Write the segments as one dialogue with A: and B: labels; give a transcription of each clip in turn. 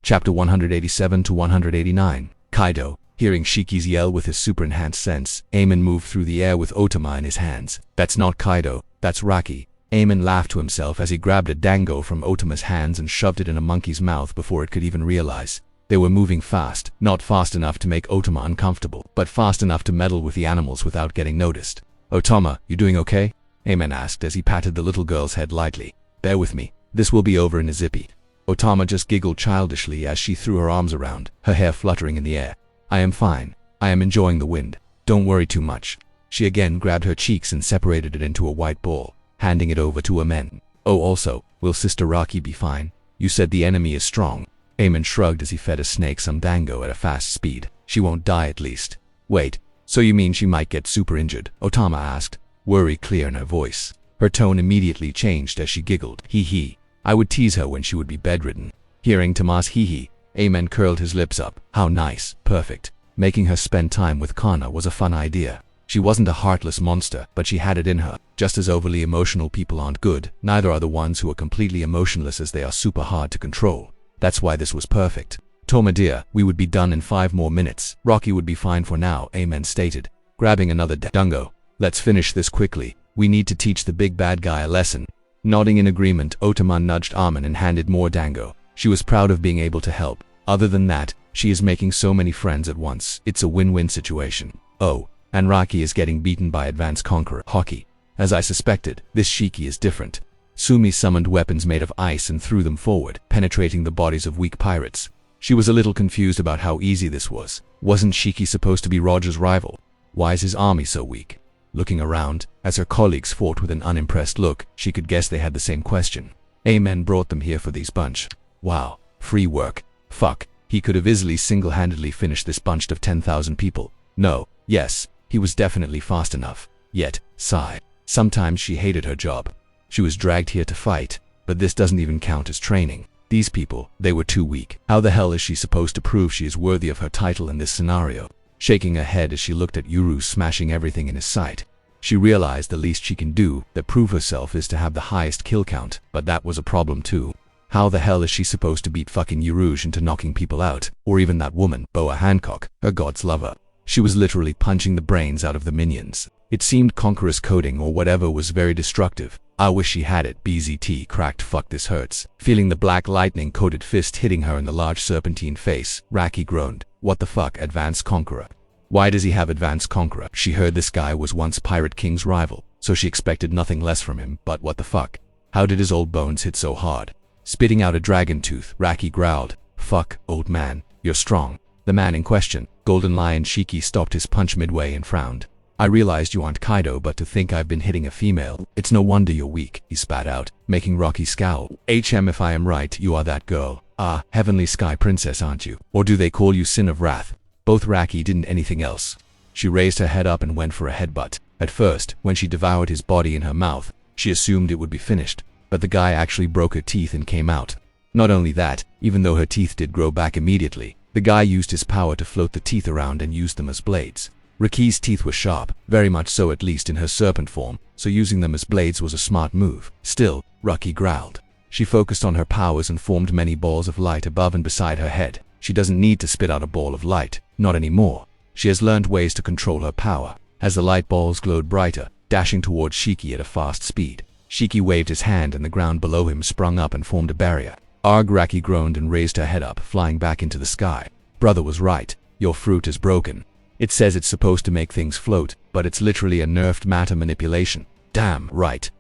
A: Chapter 187 to 189. Kaido. Hearing Shiki's yell with his super enhanced sense, Amon moved through the air with Otama in his hands. That's not Kaido, that's Raki. Amon laughed to himself as he grabbed a dango from Otama's hands and shoved it in a monkey's mouth before it could even realize. They were moving fast, not fast enough to make Otama uncomfortable, but fast enough to meddle with the animals without getting noticed. Otama, you doing okay? Amon asked as he patted the little girl's head lightly. Bear with me, this will be over in a zippy. Otama just giggled childishly as she threw her arms around, her hair fluttering in the air. I am fine. I am enjoying the wind. Don't worry too much. She again grabbed her cheeks and separated it into a white ball, handing it over to Amon. Oh, also, will Sister Raki be fine? You said the enemy is strong. Amon shrugged as he fed a snake some dango at a fast speed. She won't die at least. Wait, so you mean she might get super injured? Otama asked, worry clear in her voice. Her tone immediately changed as she giggled. Hee hee. I would tease her when she would be bedridden. Hearing Tama's hee hee, Amon curled his lips up. How nice, perfect. Making her spend time with Kana was a fun idea. She wasn't a heartless monster, but she had it in her. Just as overly emotional people aren't good, neither are the ones who are completely emotionless as they are super hard to control. That's why this was perfect. Toma dear, we would be done in 5 more minutes. Rocky would be fine for now, Amon stated, grabbing another dango. Let's finish this quickly. We need to teach the big bad guy a lesson. Nodding in agreement, Otama nudged Amon and handed more dango. She was proud of being able to help. Other than that, she is making so many friends at once. It's a win-win situation. Oh, and Raki is getting beaten by Advanced Conqueror Hockey. As I suspected, this Shiki is different. Sumi summoned weapons made of ice and threw them forward, penetrating the bodies of weak pirates. She was a little confused about how easy this was. Wasn't Shiki supposed to be Roger's rival? Why is his army so weak? Looking around, as her colleagues fought with an unimpressed look, she could guess they had the same question. Amon brought them here for these bunch. Wow, free work. Fuck, he could have easily single-handedly finished this bunch of 10,000 people. No, yes, he was definitely fast enough. Yet, sigh. Sometimes she hated her job. She was dragged here to fight, but this doesn't even count as training. These people, they were too weak. How the hell is she supposed to prove she is worthy of her title in this scenario? Shaking her head as she looked at Yuru smashing everything in his sight. She realized the least she can do to prove herself is to have the highest kill count, but that was a problem too. How the hell is she supposed to beat fucking Yuruj into knocking people out, or even that woman, Boa Hancock, her god's lover? She was literally punching the brains out of the minions. It seemed Conqueror's coding or whatever was very destructive. I wish she had it. BZT cracked. Fuck, this hurts. Feeling the black lightning coated fist hitting her in the large serpentine face, Raki groaned. What the fuck, Advanced Conqueror? Why does he have Advanced Conqueror? She heard this guy was once Pirate King's rival, so she expected nothing less from him, but what the fuck? How did his old bones hit so hard? Spitting out a dragon tooth, Raki growled. Fuck, old man, you're strong. The man in question, Golden Lion Shiki, stopped his punch midway and frowned. I realized you aren't Kaido, but to think I've been hitting a female, it's no wonder you're weak, he spat out, making Rocky scowl. If I am right, you are that girl. Ah, Heavenly Sky Princess, aren't you? Or do they call you Sin of Wrath? Both Raki didn't anything else. She raised her head up and went for a headbutt. At first, when she devoured his body in her mouth, she assumed it would be finished, but the guy actually broke her teeth and came out. Not only that, even though her teeth did grow back immediately, the guy used his power to float the teeth around and used them as blades. Raki's teeth were sharp, very much so at least in her serpent form, so using them as blades was a smart move. Still, Raki growled. She focused on her powers and formed many balls of light above and beside her head. She doesn't need to spit out a ball of light, not anymore. She has learned ways to control her power. As the light balls glowed brighter, dashing towards Shiki at a fast speed, Shiki waved his hand and the ground below him sprung up and formed a barrier. Arg, Raki groaned and raised her head up, flying back into the sky. Brother was right. Your fruit is broken. It says it's supposed to make things float, but it's literally a nerfed matter manipulation. Damn, right.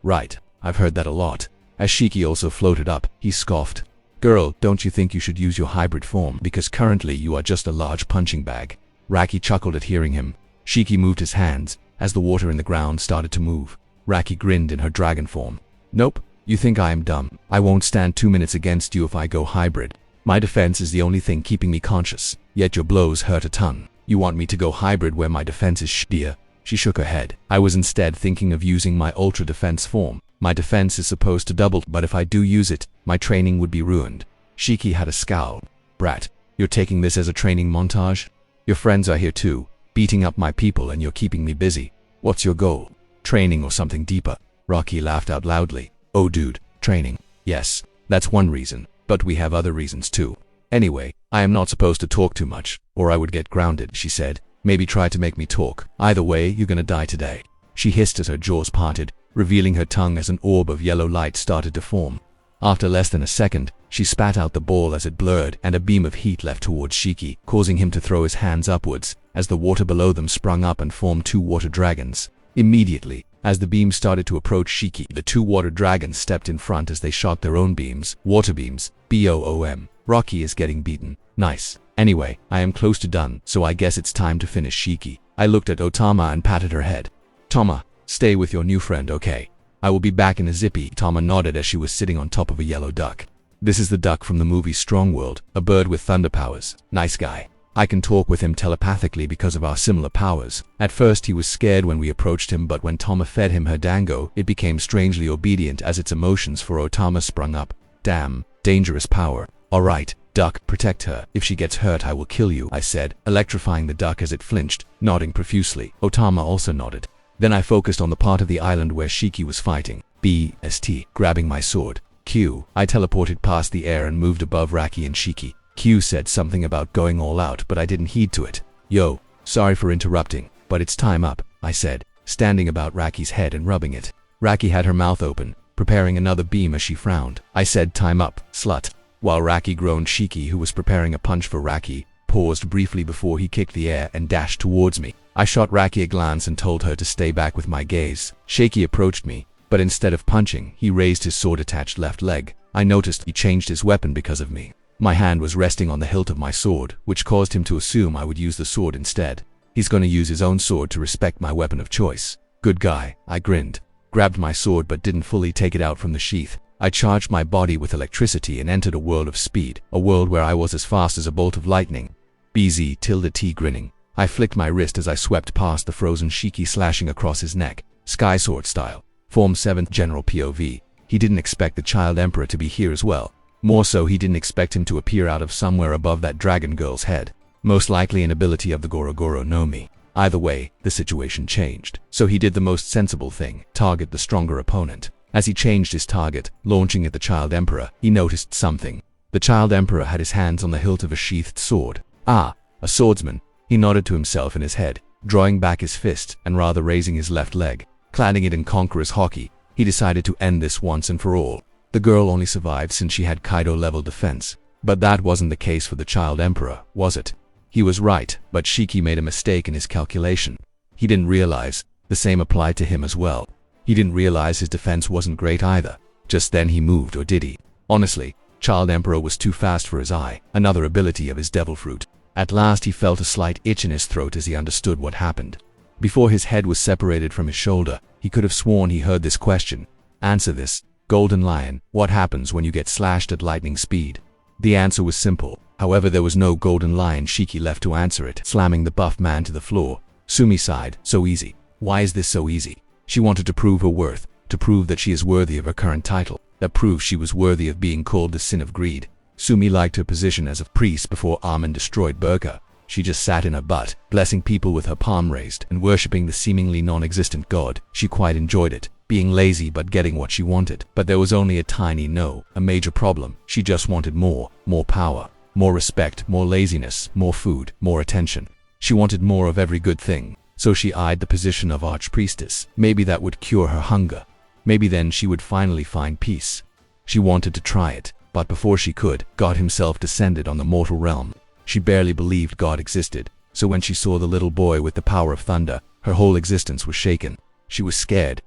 A: I've heard that a lot. As Shiki also floated up, he scoffed. Girl, don't you think you should use your hybrid form, because currently you are just a large punching bag? Raki chuckled at hearing him. Shiki moved his hands, as the water in the ground started to move. Raki grinned in her dragon form. Nope, you think I am dumb. I won't stand 2 minutes against you if I go hybrid. My defense is the only thing keeping me conscious, yet your blows hurt a ton. You want me to go hybrid where my defense is dear? She shook her head. I was instead thinking of using my ultra defense form. My defense is supposed to double, but if I do use it, my training would be ruined. Shiki had a scowl. Brat, you're taking this as a training montage? Your friends are here too, beating up my people, and you're keeping me busy. What's your goal? Training or something deeper? Rocky laughed out loudly. Oh dude, training. Yes, that's one reason, but we have other reasons too. Anyway, I am not supposed to talk too much, or I would get grounded, she said. Maybe try to make me talk. Either way, you're gonna die today. She hissed as her jaws parted, revealing her tongue as an orb of yellow light started to form. After less than a second, she spat out the ball as it blurred, and a beam of heat left towards Shiki, causing him to throw his hands upwards, as the water below them sprung up and formed 2 water dragons. Immediately, as the beam started to approach Shiki, the 2 water dragons stepped in front as they shot their own beams, water beams. BOOM. Rocky is getting beaten. Nice. Anyway, I am close to done, so I guess it's time to finish Shiki. I looked at Otama and patted her head. Toma, stay with your new friend, okay? I will be back in a zippy. Tama nodded as she was sitting on top of a yellow duck. This is the duck from the movie Strong World, a bird with thunder powers. Nice guy. I can talk with him telepathically because of our similar powers. At first he was scared when we approached him, but when Tama fed him her dango, it became strangely obedient as its emotions for Otama sprung up. Damn, dangerous power. Alright, duck, protect her. If she gets hurt I will kill you, I said, electrifying the duck as it flinched, nodding profusely. Otama also nodded. Then I focused on the part of the island where Shiki was fighting. BST, grabbing my sword. Q. I teleported past the air and moved above Raki and Shiki. Q said something about going all out, but I didn't heed to it. Yo, sorry for interrupting, but it's time up, I said, standing about Raki's head and rubbing it. Raki had her mouth open, preparing another beam as she frowned. I said time up, slut. While Raki groaned, Shiki, who was preparing a punch for Raki, paused briefly before he kicked the air and dashed towards me. I shot Raki a glance and told her to stay back with my gaze. Shiki approached me, but instead of punching, he raised his sword-attached left leg. I noticed he changed his weapon because of me. My hand was resting on the hilt of my sword, which caused him to assume I would use the sword instead. He's gonna use his own sword to respect my weapon of choice. Good guy, I grinned. Grabbed my sword but didn't fully take it out from the sheath. I charged my body with electricity and entered a world of speed, a world where I was as fast as a bolt of lightning. BZ_T grinning. I flicked my wrist as I swept past the frozen Shiki, slashing across his neck, sky sword style. Form 7th General POV. He didn't expect the Child Emperor to be here as well. More so, he didn't expect him to appear out of somewhere above that dragon girl's head. Most likely an ability of the Gorogoro no Mi. Either way, the situation changed. So he did the most sensible thing, target the stronger opponent. As he changed his target, launching at the Child Emperor, he noticed something. The Child Emperor had his hands on the hilt of a sheathed sword. Ah, a swordsman. He nodded to himself in his head, drawing back his fist and rather raising his left leg, cladding it in conqueror's hockey. He decided to end this once and for all. The girl only survived since she had Kaido-level defense. But that wasn't the case for the Child Emperor, was it? He was right, but Shiki made a mistake in his calculation. He didn't realize the same applied to him as well. He didn't realize his defense wasn't great either. Just then he moved, or did he? Honestly, Child Emperor was too fast for his eye, another ability of his devil fruit. At last he felt a slight itch in his throat as he understood what happened. Before his head was separated from his shoulder, he could have sworn he heard this question. Answer this. Golden Lion, what happens when you get slashed at lightning speed? The answer was simple. However, there was no Golden Lion Shiki left to answer it, slamming the buff man to the floor. Sumi sighed. So easy. Why is this so easy? She wanted to prove her worth, to prove that she is worthy of her current title, that proves she was worthy of being called the sin of greed. Sumi liked her position as a priest before Amon destroyed Burka. She just sat in her butt, blessing people with her palm raised and worshipping the seemingly non-existent god. She quite enjoyed it, being lazy but getting what she wanted. But there was only a tiny no, a major problem. She just wanted more power, more respect, more laziness, more food, more attention. She wanted more of every good thing. So she eyed the position of archpriestess. Maybe that would cure her hunger. Maybe then she would finally find peace. She wanted to try it, but before she could, God himself descended on the mortal realm. She barely believed God existed, so when she saw the little boy with the power of thunder, her whole existence was shaken. She was scared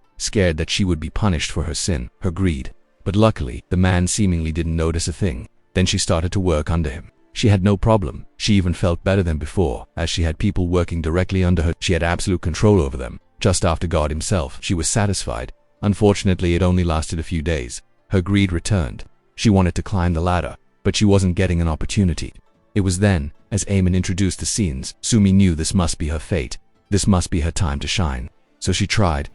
A: that she would be punished for her sin, her greed. But luckily, the man seemingly didn't notice a thing. Then she started to work under him. She had no problem. She even felt better than before, as she had people working directly under her. She had absolute control over them. Just after God himself, she was satisfied. Unfortunately, it only lasted a few days. Her greed returned. She wanted to climb the ladder, but she wasn't getting an opportunity. It was then, as Amon introduced the scenes, Sumi knew this must be her fate. This must be her time to shine. So she tried,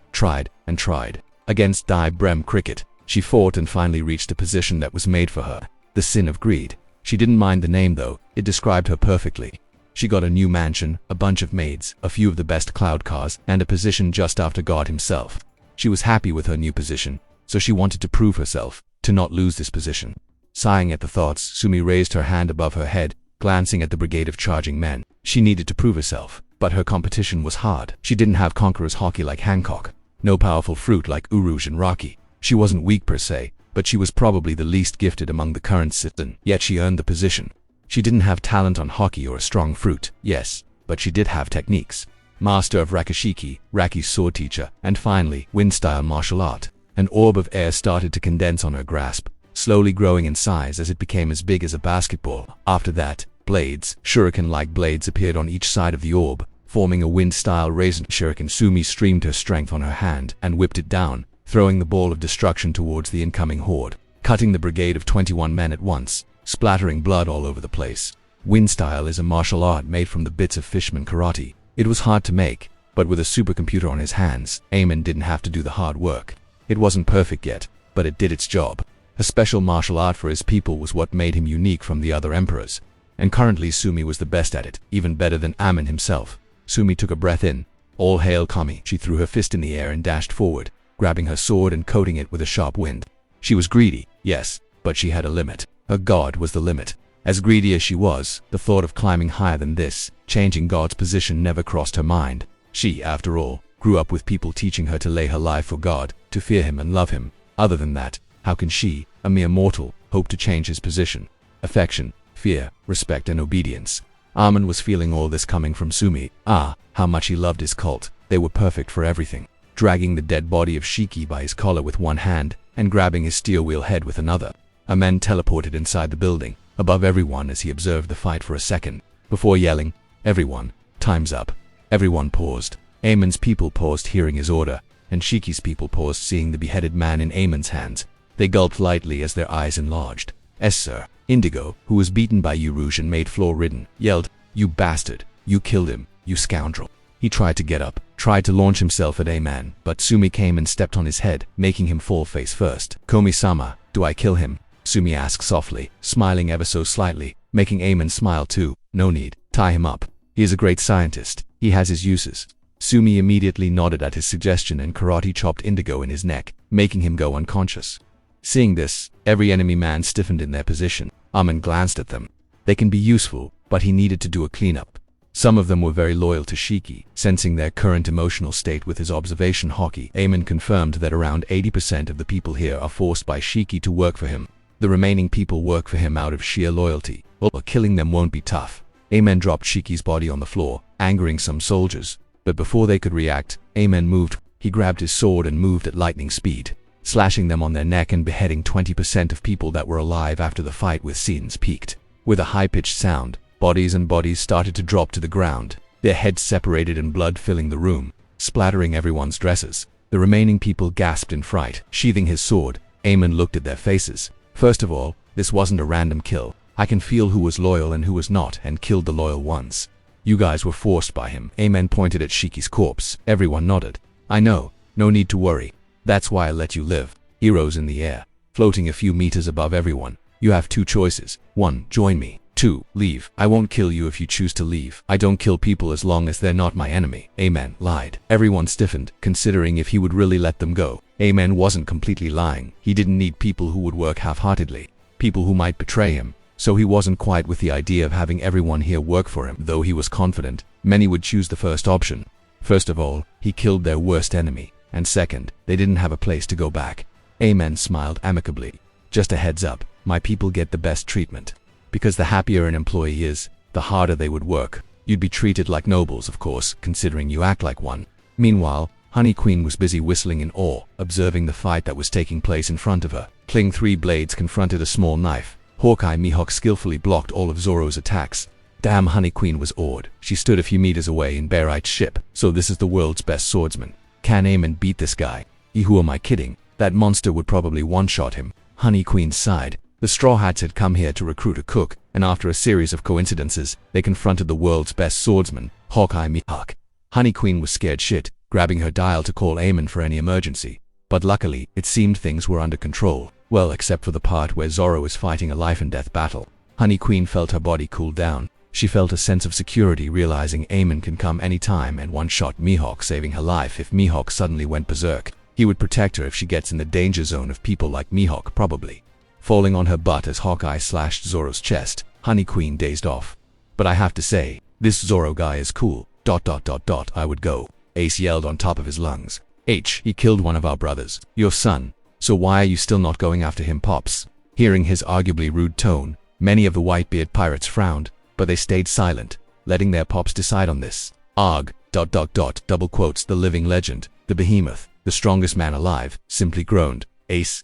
A: and tried. Against Dai Brem Cricket, she fought and finally reached a position that was made for her. The sin of greed. She didn't mind the name though, it described her perfectly. She got a new mansion, a bunch of maids, a few of the best cloud cars, and a position just after God himself. She was happy with her new position, so she wanted to prove herself, to not lose this position. Sighing at the thoughts, Sumi raised her hand above her head, glancing at the brigade of charging men. She needed to prove herself, but her competition was hard. She didn't have conqueror's hockey like Hancock, no powerful fruit like Uruj and Rocky. She wasn't weak per se, but she was probably the least gifted among the current citizen, yet she earned the position. She didn't have talent on hockey or a strong fruit, yes, but she did have techniques. Master of Rakashiki, Raki's sword teacher, and finally, wind-style martial art. An orb of air started to condense on her grasp, slowly growing in size as it became as big as a basketball. After that, blades, shuriken-like blades appeared on each side of the orb, forming a wind-style raisin shuriken. Sumi streamed her strength on her hand and whipped it down, throwing the ball of destruction towards the incoming horde, cutting the brigade of 21 men at once, splattering blood all over the place. Wind-style is a martial art made from the bits of fishman karate. It was hard to make, but with a supercomputer on his hands, Amon didn't have to do the hard work. It wasn't perfect yet, but it did its job. A special martial art for his people was what made him unique from the other emperors. And currently Sumi was the best at it, even better than Amon himself. Sumi took a breath in. All hail Kami. She threw her fist in the air and dashed forward, grabbing her sword and coating it with a sharp wind. She was greedy, yes, but she had a limit. Her god was the limit. As greedy as she was, the thought of climbing higher than this, changing God's position, never crossed her mind. She, after all, grew up with people teaching her to lay her life for God, to fear him and love him. Other than that, how can she, a mere mortal, hope to change his position? Affection, fear, respect and obedience. Amon was feeling all this coming from Sumi. Ah, how much he loved his cult. They were perfect for everything. Dragging the dead body of Shiki by his collar with one hand, and grabbing his steel wheel head with another. Amon teleported inside the building, above everyone as he observed the fight for a second, before yelling, "Everyone, time's up." Everyone paused. Amon's people paused hearing his order, and Shiki's people paused seeing the beheaded man in Amon's hands. They gulped lightly as their eyes enlarged. "Yes, sir." Indigo, who was beaten by Uruj and made floor-ridden, yelled, "You bastard! You killed him, you scoundrel!" He tried to get up, tried to launch himself at Amon, but Sumi came and stepped on his head, making him fall face first. "Komi-sama, do I kill him?" Sumi asked softly, smiling ever so slightly, making Amon smile too. "No need. Tie him up. He is a great scientist. He has his uses." Sumi immediately nodded at his suggestion and karate chopped Indigo in his neck, making him go unconscious. Seeing this, every enemy man stiffened in their position. Amon glanced at them. They can be useful, but he needed to do a cleanup. Some of them were very loyal to Shiki, sensing their current emotional state with his observation hockey. Amon confirmed that around 80% of the people here are forced by Shiki to work for him. The remaining people work for him out of sheer loyalty, or killing them won't be tough. Amon dropped Shiki's body on the floor, angering some soldiers, but before they could react, Amon moved. He grabbed his sword and moved at lightning speed, slashing them on their neck and beheading 20% of people that were alive after the fight with scenes peaked. With a high-pitched sound, bodies and bodies started to drop to the ground, their heads separated and blood filling the room, splattering everyone's dresses. The remaining people gasped in fright. Sheathing his sword, Amon looked at their faces. First of all, this wasn't a random kill. I can feel who was loyal and who was not, and killed the loyal ones. You guys were forced by him. Amon pointed at Shiki's corpse. Everyone nodded. I know, no need to worry. That's why I let you live. Heroes in the air, floating a few meters above everyone. You have two choices. 1. Join me. 2. Leave. I won't kill you if you choose to leave. I don't kill people as long as they're not my enemy. Amon lied. Everyone stiffened, considering if he would really let them go. Amon wasn't completely lying. He didn't need people who would work half-heartedly, people who might betray him. So he wasn't quite with the idea of having everyone here work for him, though he was confident many would choose the first option. First of all, he killed their worst enemy, and second, they didn't have a place to go back. Amon smiled amicably. Just a heads up, my people get the best treatment. Because the happier an employee is, the harder they would work. You'd be treated like nobles, of course, considering you act like one. Meanwhile, Honey Queen was busy whistling in awe, observing the fight that was taking place in front of her. Kling 3 blades confronted a small knife. Hawkeye Mihawk skillfully blocked all of Zoro's attacks. Damn, Honey Queen was awed. She stood a few meters away in Barite's ship. So this is the world's best swordsman. Can Amon beat this guy? Who am I kidding? That monster would probably one-shot him. Honey Queen sighed. The Straw Hats had come here to recruit a cook, and after a series of coincidences, they confronted the world's best swordsman, Hawkeye Mihawk. Honey Queen was scared shit, grabbing her dial to call Amon for any emergency. But luckily, it seemed things were under control. Well, except for the part where Zoro is fighting a life-and-death battle. Honey Queen felt her body cool down. She felt a sense of security realizing Amon can come anytime and one-shot Mihawk, saving her life if Mihawk suddenly went berserk. He would protect her if she gets in the danger zone of people like Mihawk, probably. falling on her butt as Hawkeye slashed Zoro's chest. Honey Queen dazed off. But I have to say, this Zoro guy is cool. ... I would go. Ace yelled on top of his lungs. He killed one of our brothers, your son. So why are you still not going after him, Pops? Hearing his arguably rude tone, many of the Whitebeard pirates frowned, but they stayed silent, letting their Pops decide on this. Arg, ... double quotes the living legend, the behemoth, the strongest man alive, simply groaned. Ace ...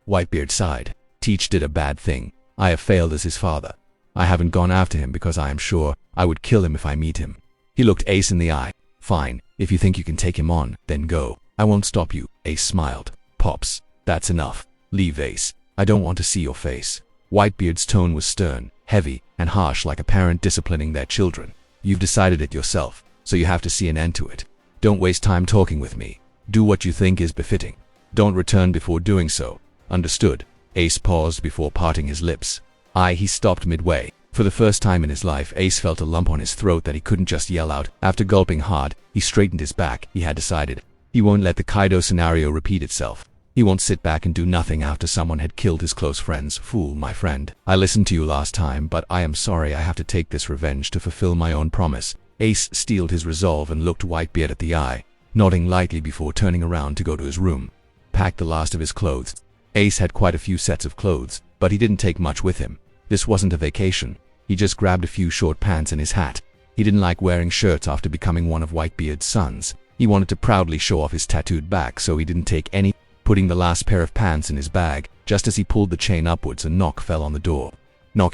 A: Whitebeard sighed. Teach did a bad thing. I have failed as his father. I haven't gone after him because I am sure I would kill him if I meet him. He looked Ace in the eye. Fine, if you think you can take him on, then go. I won't stop you. Ace smiled. Pops, that's enough. Leave, Ace. I don't want to see your face. Whitebeard's tone was stern, heavy, and harsh like a parent disciplining their children. You've decided it yourself, so you have to see an end to it. Don't waste time talking with me. Do what you think is befitting. Don't return before doing so. Understood? Ace paused before parting his lips. He stopped midway. For the first time in his life, Ace felt a lump on his throat that he couldn't just yell out. After gulping hard, he straightened his back. He had decided. He won't let the Kaido scenario repeat itself. He won't sit back and do nothing after someone had killed his close friends. Fool, my friend. I listened to you last time, but I am sorry I have to take this revenge to fulfill my own promise. Ace steeled his resolve and looked Whitebeard at the eye, nodding lightly before turning around to go to his room. Packed the last of his clothes. Ace had quite a few sets of clothes, but he didn't take much with him. This wasn't a vacation. He just grabbed a few short pants and his hat. He didn't like wearing shirts after becoming one of Whitebeard's sons. He wanted to proudly show off his tattooed back, so he didn't take any, putting the last pair of pants in his bag. Just as he pulled the chain upwards, a knock fell on the door.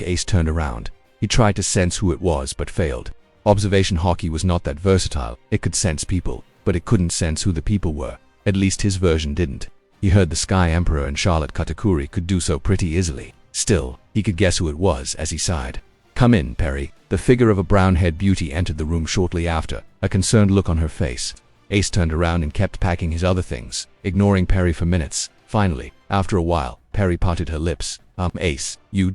A: Ace turned around. He tried to sense who it was, but failed. Observation hockey was not that versatile. It could sense people, but it couldn't sense who the people were. At least his version didn't. He heard the Sky Emperor and Charlotte Katakuri could do so pretty easily. Still, he could guess who it was as he sighed. Come in, Perry. The figure of a brown-haired beauty entered the room shortly after, a concerned look on her face. Ace turned around and kept packing his other things, ignoring Perry for minutes. Finally, after a while, Perry parted her lips. Ace, you ...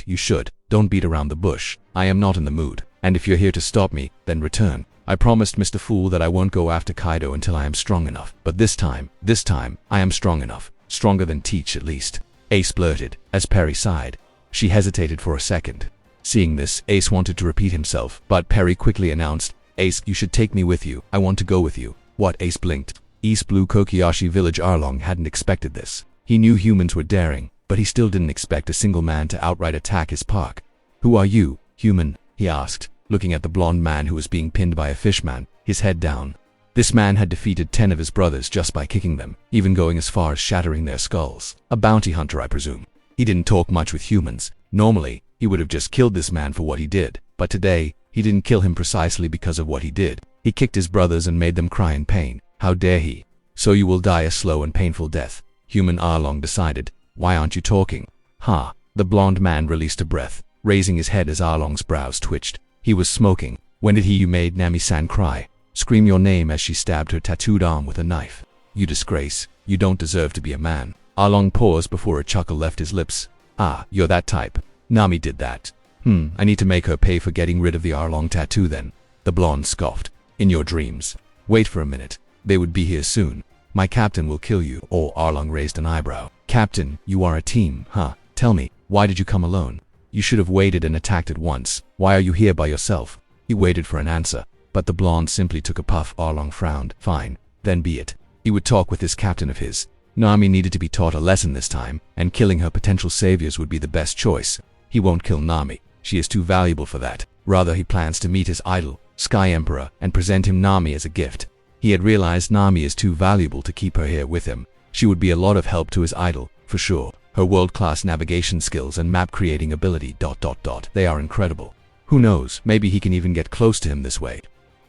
A: you should. Don't beat around the bush. I am not in the mood. And if you're here to stop me, then return. I promised Mr. Fool that I won't go after Kaido until I am strong enough. But this time, I am strong enough. Stronger than Teach, at least. Ace blurted, as Perry sighed. She hesitated for a second. Seeing this, Ace wanted to repeat himself, but Perry quickly announced, Ace, you should take me with you. I want to go with you. What? Ace blinked. East Blue Kokiyashi Village Arlong hadn't expected this. He knew humans were daring, but he still didn't expect a single man to outright attack his park. Who are you, human? He asked, looking at the blonde man who was being pinned by a fishman, his head down. This man had defeated 10 of his brothers just by kicking them, even going as far as shattering their skulls. A bounty hunter, I presume. He didn't talk much with humans. Normally, he would have just killed this man for what he did, but today, he didn't kill him precisely because of what he did. He kicked his brothers and made them cry in pain. How dare he? So you will die a slow and painful death. Human Arlong decided. Why aren't you talking? The blonde man released a breath, raising his head as Arlong's brows twitched. He was smoking. When did you made Nami-san cry? Scream your name as she stabbed her tattooed arm with a knife. You disgrace. You don't deserve to be a man. Arlong paused before a chuckle left his lips. You're that type. Nami did that. I need to make her pay for getting rid of the Arlong tattoo then. The blonde scoffed. In your dreams. Wait for a minute. They would be here soon. My captain will kill you. Arlong raised an eyebrow. Captain, you are a team, huh? Tell me, why did you come alone? You should have waited and attacked at once. Why are you here by yourself? He waited for an answer, but the blonde simply took a puff. Arlong frowned. Fine, then be it. He would talk with this captain of his. Nami needed to be taught a lesson this time, and killing her potential saviors would be the best choice. He won't kill Nami. She is too valuable for that. Rather, he plans to meet his idol, Sky Emperor, and present him Nami as a gift. He had realized Nami is too valuable to keep her here with him. She would be a lot of help to his idol, for sure. Her world-class navigation skills and map-creating ability ... they are incredible. Who knows, maybe he can even get close to him this way.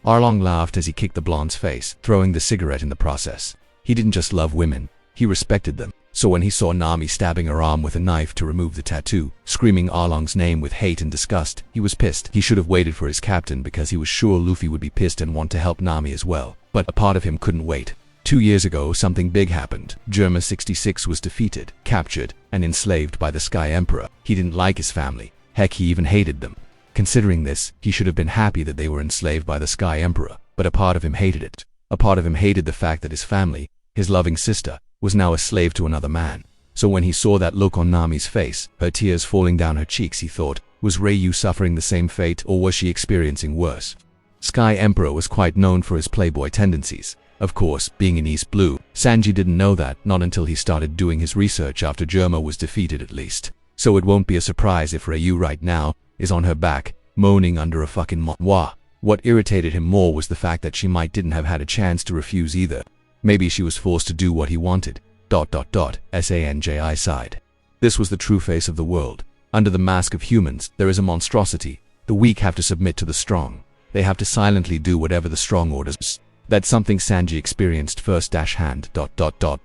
A: Arlong laughed as he kicked the blonde's face, throwing the cigarette in the process. He didn't just love women, he respected them. So when he saw Nami stabbing her arm with a knife to remove the tattoo, screaming Arlong's name with hate and disgust, he was pissed. He should have waited for his captain because he was sure Luffy would be pissed and want to help Nami as well. But a part of him couldn't wait. 2 years ago, something big happened. Germa 66 was defeated, captured, and enslaved by the Sky Emperor. He didn't like his family. Heck, he even hated them. Considering this, he should have been happy that they were enslaved by the Sky Emperor, but a part of him hated it. A part of him hated the fact that his family, his loving sister, was now a slave to another man. So when he saw that look on Nami's face, her tears falling down her cheeks, he thought, was Ryu suffering the same fate, or was she experiencing worse? Sky Emperor was quite known for his playboy tendencies. Of course, being in East Blue, Sanji didn't know that, not until he started doing his research after Germa was defeated at least. So it won't be a surprise if Ryu right now is on her back, moaning under a fucking wah. What irritated him more was the fact that she didn't have had a chance to refuse either. Maybe she was forced to do what he wanted. Sanji sighed. This was the true face of the world. Under the mask of humans, there is a monstrosity. The weak have to submit to the strong. They have to silently do whatever the strong orders. That's something Sanji experienced first-hand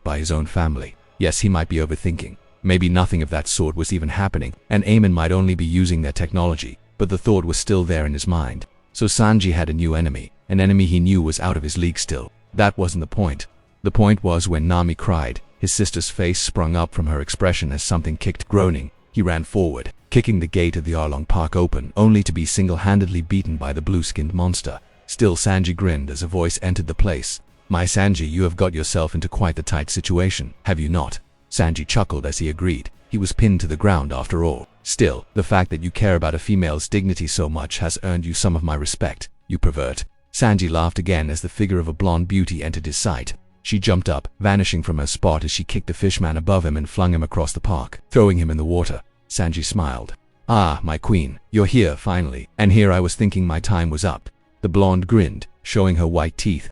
A: by his own family. Yes, he might be overthinking. Maybe nothing of that sort was even happening, and Amon might only be using their technology, but the thought was still there in his mind. So Sanji had a new enemy, an enemy he knew was out of his league still. That wasn't the point. The point was when Nami cried, his sister's face sprung up from her expression as something kicked. Groaning, he ran forward, kicking the gate of the Arlong Park open, only to be single-handedly beaten by the blue-skinned monster. Still Sanji grinned as a voice entered the place. "My Sanji, you have got yourself into quite the tight situation, have you not?" Sanji chuckled as he agreed. He was pinned to the ground after all. "Still, the fact that you care about a female's dignity so much has earned you some of my respect, you pervert." Sanji laughed again as the figure of a blonde beauty entered his sight. She jumped up, vanishing from her spot as she kicked the fishman above him and flung him across the park, throwing him in the water. Sanji smiled. "Ah, my queen, you're here finally, and here I was thinking my time was up." The blonde grinned, showing her white teeth.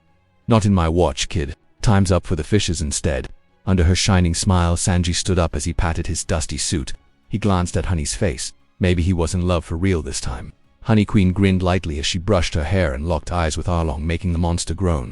A: "Not in my watch, kid. Time's up for the fishes instead." Under her shining smile, Sanji stood up as he patted his dusty suit. He glanced at Honey's face. Maybe he was in love for real this time. Honey Queen grinned lightly as she brushed her hair and locked eyes with Arlong, making the monster groan.